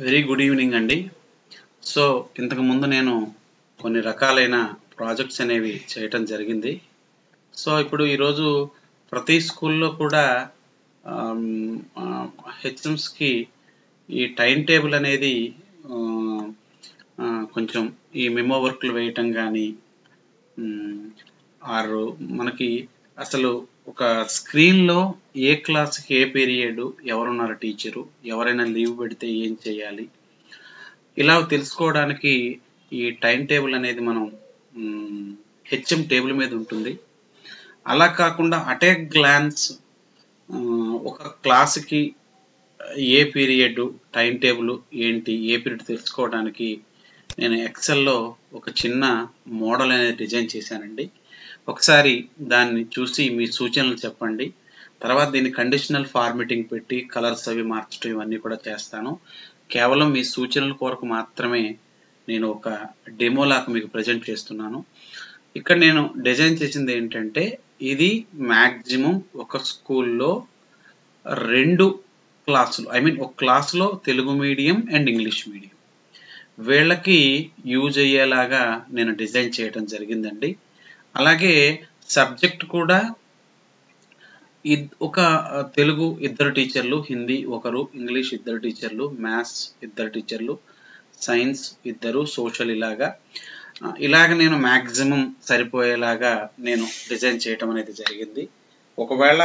Very good evening అండి. So ఇంతకు ముందు నేను కొన్ని రకాలైన ప్రాజెక్ట్స్ అనేవి చేయటం జరిగింది. సో ఇప్పుడు ఈరోజు ప్రతి స్కూల్లో కూడా హెచ్ఎంస్కి ఈ టైం టేబుల్ అనేది ఆ, ఆ, కొంచెం ఈ మెమో వర్క్లు వేయటం కానీ ఆరు మనకి అసలు ఒక స్క్రీన్లో ఏ క్లాస్కి ఏ పీరియడ్ ఎవరున్నారు టీచరు, ఎవరైనా లీవ్ పెడితే ఏం చేయాలి, ఇలా తెలుసుకోవడానికి ఈ టైం టేబుల్ అనేది మనం హెచ్ఎం టేబుల్ మీద ఉంటుంది. అలా కాకుండా అట్ ఏ గ్లాన్స్ ఒక క్లాస్కి ఏ పీరియడ్ టైం టేబుల్ ఏంటి, ఏ పీరియడ్ తెలుసుకోవడానికి నేను ఎక్సెల్లో ఒక చిన్న మోడల్ అనేది డిజైన్ చేశానండి. ఒకసారి దాన్ని చూసి మీ సూచనలు చెప్పండి. తర్వాత దీన్ని కండిషనల్ ఫార్మాటింగ్ పెట్టి కలర్స్ అవి మార్చడం ఇవన్నీ కూడా చేస్తాను. కేవలం మీ సూచనల కొరకు మాత్రమే నేను ఒక డెమోలాగా మీకు ప్రజెంట్ చేస్తున్నాను. ఇక్కడ నేను డిజైన్ చేసింది ఏంటంటే, ఇది మ్యాక్సిమం ఒక స్కూల్లో 2 క్లాసులు, ఒక క్లాసులో Telugu medium and English medium వీళ్ళకి యూజ్ అయ్యేలాగా నేను డిజైన్ చేయడం జరిగిందండి. అలాగే సబ్జెక్ట్ కూడా ఒక తెలుగు 2 టీచర్లు, హిందీ ఒకరు, ఇంగ్లీష్ 2 టీచర్లు, మ్యాథ్స్ 2 టీచర్లు, సైన్స్ 2, సోషల్ ఇలాగ నేను మ్యాక్సిమం సరిపోయేలాగా నేను డిజైన్ చేయటం అనేది జరిగింది. ఒకవేళ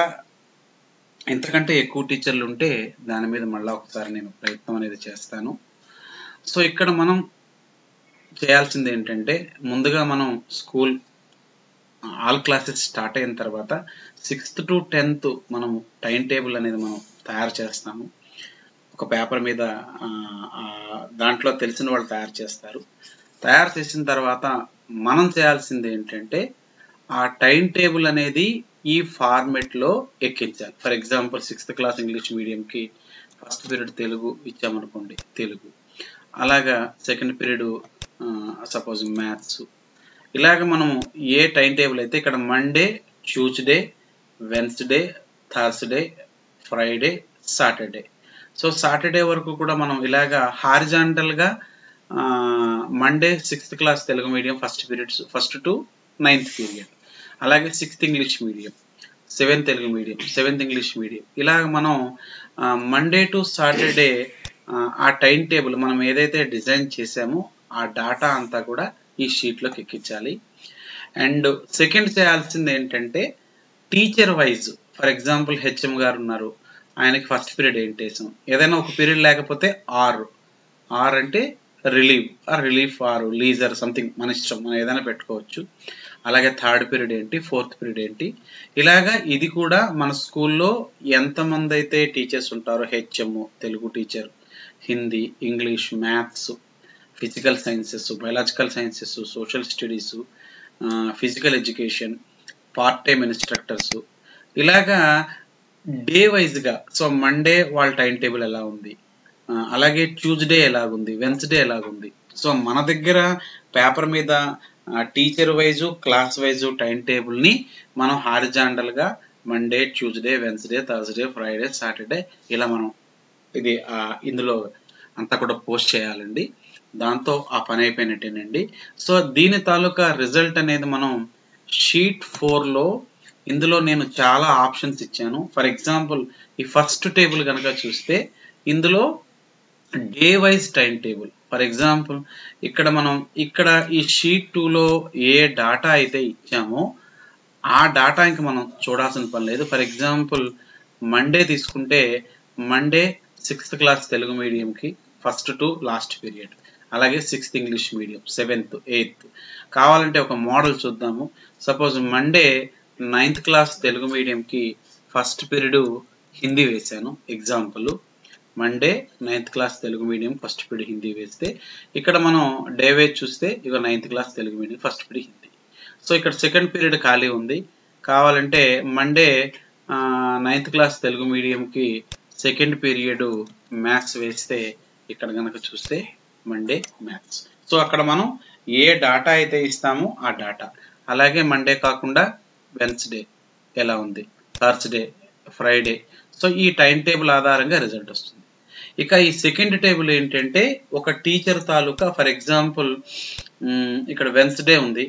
ఇంతకంటే ఎక్కువ టీచర్లు ఉంటే దాని మీద మళ్ళీ ఒకసారి నేను ప్రయత్నం అనేది చేస్తాను. సో ఇక్కడ మనం చేయాల్సింది ఏంటంటే, ముందుగా మనం స్కూల్ ఆల్ క్లాసెస్ స్టార్ట్ అయిన తర్వాత 6th to 10th మనం టైం టేబుల్ అనేది మనం తయారు చేస్తాము. ఒక పేపర్ మీద దాంట్లో తెలిసిన వాళ్ళు తయారు చేస్తారు. తయారు చేసిన తర్వాత మనం చేయాల్సింది ఏంటంటే, ఆ టైం టేబుల్ అనేది ఈ ఫార్మెట్లో ఎక్కించాలి. For example 6th class English మీడియంకి ఫస్ట్ పీరియడ్ తెలుగు ఇచ్చామనుకోండి, తెలుగు. అలాగా సెకండ్ పీరియడ్ సపోజ్ మ్యాథ్స్. ఇలాగ మనము ఏ టైం టేబుల్ అయితే ఇక్కడ Monday, Tuesday, Wednesday, Thursday, Friday, Saturday. So Saturday వరకు కూడా మనం ఇలాగా హారిజాంటల్గా Monday 6th class Telugu medium first periods, first to 9th period. అలాగే 6th English medium, 7th Telugu medium, 7th English medium. ఇలాగ మనం మండే టు సాటర్డే ఆ టైం టేబుల్ మనం ఏదైతే డిజైన్ చేసామో ఆ డాటా అంతా కూడా ఈ షీట్లోకి ఎక్కించాలి. అండ్ సెకండ్ చేయాల్సింది ఏంటంటే, teacher wise. For example HM గారు ఉన్నారు, ఆయనకి ఫస్ట్ పీరియడ్ ఏంటి వేసాం, ఏదైనా ఒక పీరియడ్ లేకపోతే ఆర్ అంటే రిలీఫ్ ఆర్ లీజర్ సంథింగ్ మన ఇష్టం, మనం ఏదైనా పెట్టుకోవచ్చు. అలాగే థర్డ్ పీరియడ్ ఏంటి, ఫోర్త్ పీరియడ్ ఏంటి. ఇలాగా ఇది కూడా మన స్కూల్లో ఎంతమంది అయితే టీచర్స్ ఉంటారో, HM, Telugu teacher, Hindi, English, maths, physical sciences, biological sciences, social studies, physical education, part time instructors, ఇలాగా డే వైజ్గా. సో మండే వాళ్ళ టైం టేబుల్ ఎలా ఉంది, అలాగే ట్యూస్డే ఎలాగుంది, వెన్స్డే ఎలాగుంది. సో మన దగ్గర పేపర్ మీద teacher wise, class wise time టేబుల్ని మనం హారిజాంటల్గా Monday, Tuesday, Wednesday, Thursday, Friday, Saturday ఇలా మనం ఇది ఇందులో అంతా కూడా పోస్ట్ చేయాలండి. దాంతో ఆ పని అయిపోయినట్టేనండి. సో దీని తాలూకా రిజల్ట్ అనేది మనం షీట్ 4లో ఇందులో నేను చాలా ఆప్షన్స్ ఇచ్చాను. ఫర్ ఎగ్జాంపుల్ ఈ ఫస్ట్ టేబుల్ కనుక చూస్తే ఇందులో day wise time table. For example ఇక్కడ ఈ షీట్ 2లో ఏ డాటా అయితే ఇచ్చామో ఆ డాటా ఇంక మనం చూడాల్సిన పని లేదు. ఫర్ ఎగ్జాంపుల్ మండే తీసుకుంటే, మండే 6th క్లాస్ తెలుగు మీడియంకి ఫస్ట్ టు లాస్ట్ పీరియడ్, అలాగే 6th English medium, 7th, 8th. కావాలంటే ఒక మోడల్ చూద్దాము. Suppose Monday 9th class Telugu మీడియంకి ఫస్ట్ పీరియడ్ హిందీ వేశాను. Example Monday 9th class Telugu medium first period Hindi వేస్తే, ఇక్కడ మనం డే వైజ్ చూస్తే ఇక 9th class Telugu medium first period Hindi. So ఇక్కడ సెకండ్ పీరియడ్ ఖాళీ ఉంది. కావాలంటే మండే 9th క్లాస్ తెలుగు మీడియంకి సెకండ్ పీరియడ్ మ్యాథ్స్ వేస్తే, ఇక్కడ కనుక చూస్తే మండే మ్యాథ్స్. సో అక్కడ మనం ఏ డాటా అయితే ఇస్తామో ఆ డాటా. అలాగే మండే కాకుండా వెన్స్డే ఎలా ఉంది, థర్స్డే, ఫ్రైడే. సో ఈ టైం టేబుల్ ఆధారంగా రిజల్ట్ వస్తుంది. ఇక ఈ సెకండ్ టేబుల్ ఏంటంటే ఒక టీచర్ తాలూకా, ఫర్ ఎగ్జాంపుల్ ఇక్కడ వెన్స్డే ఉంది.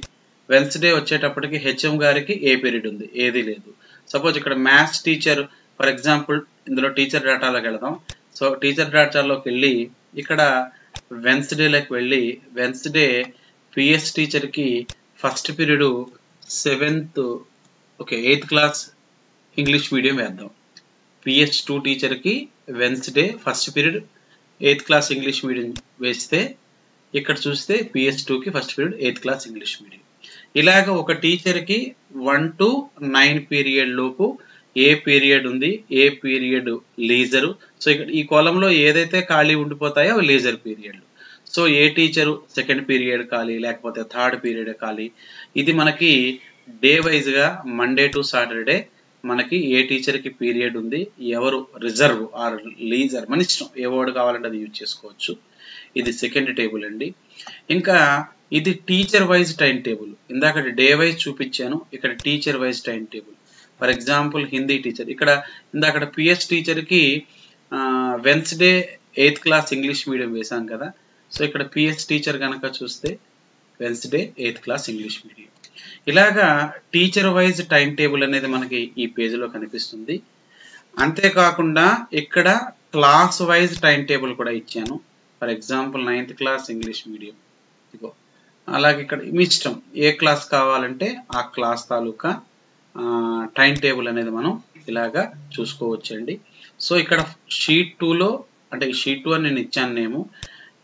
వెన్స్డే వచ్చేటప్పటికి హెచ్ఎం గారికి ఏ పీరియడ్ ఉంది, ఏది లేదు. సపోజ్ ఇక్కడ మ్యాథ్స్ టీచర్, ఫర్ ఎగ్జాంపుల్ ఇందులో టీచర్ డేటాలోకి వెళదాం. సో టీచర్ డేటాలోకి వెళ్ళి ఇక్కడ వెన్స్డేలోకి వెళ్ళి వెన్స్డే పిఎస్ టీచర్కి first period 8th class English medium వేద్దాం. పిహెచ్2 టీచర్కి Wednesday first period 8th class English medium వేస్తే ఇక్కడ చూస్తే పిహెచ్2కి first period 8th class English medium. ఇలాగ ఒక టీచర్కి 1 to 9 పీరియడ్ లోపు ఏ పీరియడ్ ఉంది, ఏ పీరియడ్ లీజరు. సో ఇక్కడ ఈ కాలంలో ఏదైతే ఖాళీ ఉండిపోతాయో అవి లీజర్ పీరియడ్లు. సో ఏ టీచరు సెకండ్ పీరియడ్ ఖాళీ, లేకపోతే థర్డ్ పీరియడ్ ఖాళీ. ఇది మనకి డే వైజ్గా మండే టు సాటర్డే మనకి ఏ టీచర్కి పీరియడ్ ఉంది, ఎవరు రిజర్వ్ ఆర్ లీజర్, మన ఇష్టం ఏ వర్డ్ కావాలంటే అది యూజ్ చేసుకోవచ్చు. ఇది సెకండ్ టేబుల్ అండి. ఇంకా ఇది టీచర్ వైజ్ టైం టేబుల్. ఇందాక డే వైజ్ చూపించాను, ఇక్కడ teacher wise time table. For example Hindi teacher, ఇక్కడ ఇందాక పిఎస్ టీచర్కి Wednesday 8th class English medium వేసాం కదా. సో ఇక్కడ పిఎస్ టీచర్ కనుక చూస్తే Wednesday 8th class English medium. ఇలాగా టీచర్ వైజ్ టైం టేబుల్ అనేది మనకి ఈ పేజీలో కనిపిస్తుంది. అంతేకాకుండా ఇక్కడ క్లాస్ వైజ్ టైం టేబుల్ కూడా ఇచ్చాను. For example 9th class English medium ఇగో. అలాగే ఇక్కడ మీ ఇష్టం ఏ క్లాస్ కావాలంటే ఆ క్లాస్ తాలూకా టైం టేబుల్ అనేది మనం ఇలాగా చూసుకోవచ్చండి. సో ఇక్కడ షీట్ 2లో, అంటే ఈ షీట్ 2 అని నేను ఇచ్చాను నేము.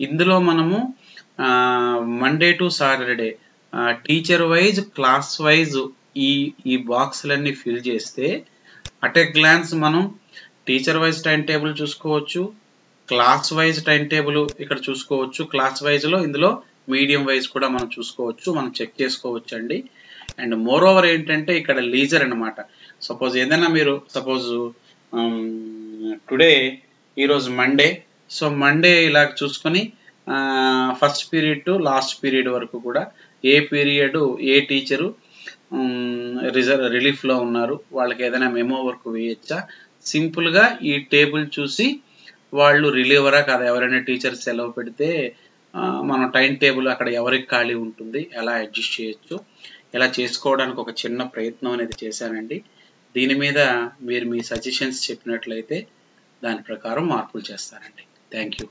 ఇందులో మనము Monday to Saturday teacher wise, class wise ఈ బాక్స్లన్నీ ఫిల్ చేస్తే అట్ ఏ గ్లాన్స్ మనం టీచర్ వైజ్ టైం టేబుల్ చూసుకోవచ్చు, క్లాస్ వైజ్ టైం టేబుల్ ఇక్కడ చూసుకోవచ్చు. క్లాస్ వైజ్లో ఇందులో మీడియం వైజ్ కూడా మనం చూసుకోవచ్చు, మనం చెక్ చేసుకోవచ్చు అండి. అండ్ మోర్ ఓవర్ ఏంటంటే ఇక్కడ లీజర్ అనమాట. సపోజ్ ఏదైనా మీరు సపోజ్ టుడే ఈరోజు మండే, సో మండే ఇలా చూసుకొని first period to last period వరకు కూడా ఏ పీరియడ్ ఏ టీచరు రిలీఫ్లో ఉన్నారు, వాళ్ళకి ఏదైనా మెమో వర్క్ వేయచ్చా, సింపుల్గా ఈ టేబుల్ చూసి వాళ్ళు రిలీవరా కాదా, ఎవరైనా టీచర్ సెలవు పెడితే మనం టైం టేబుల్ అక్కడ ఎవరికి ఖాళీ ఉంటుంది ఎలా అడ్జస్ట్ చేయొచ్చు, ఎలా చేసుకోవడానికి ఒక చిన్న ప్రయత్నం అనేది చేశానండి. దీని మీద మీరు మీ సజెషన్స్ చెప్పినట్లయితే దాని ప్రకారం మార్పులు చేస్తానండి. Thank you.